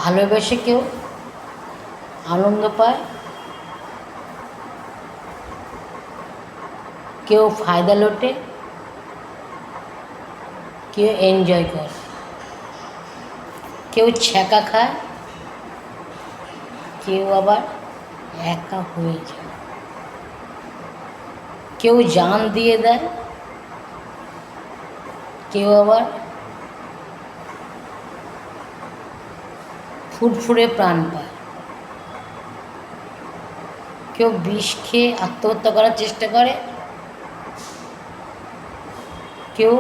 ভালোবেসে কেউ আনন্দ পায়, কেউ ফায়দা লোটে, কেউ এনজয় করে, কেউ ছ্যাঁকা খায়, কেউ আবার একা হয়ে যায়, কেউ জান দিয়ে দেয়, কেউ আবার ফুরফুরে প্রাণ পায়, কেউ বিষ খেয়ে আত্মহত্যা করার চেষ্টা করে, কেউ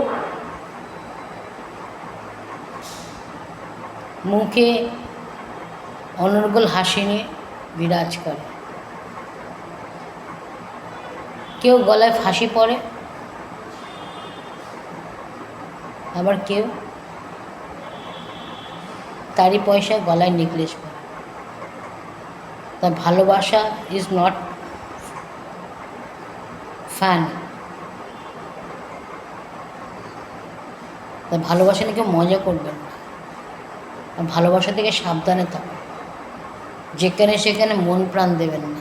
মুখে অনর্গল হাসি নিয়ে বিরাজ করে, কেউ গলায় ফাঁসি পড়ে, আবার কেউ তারই পয়সায় গলায় নেকলেস পরে। তা ভালোবাসা ইজ নট ফ্যান। তা ভালোবাসা নিয়ে কেউ মজা করবেন না, ভালোবাসা থেকে সাবধানে থাকুন, যেখানে সেখানে মন প্রাণ দেবেন না।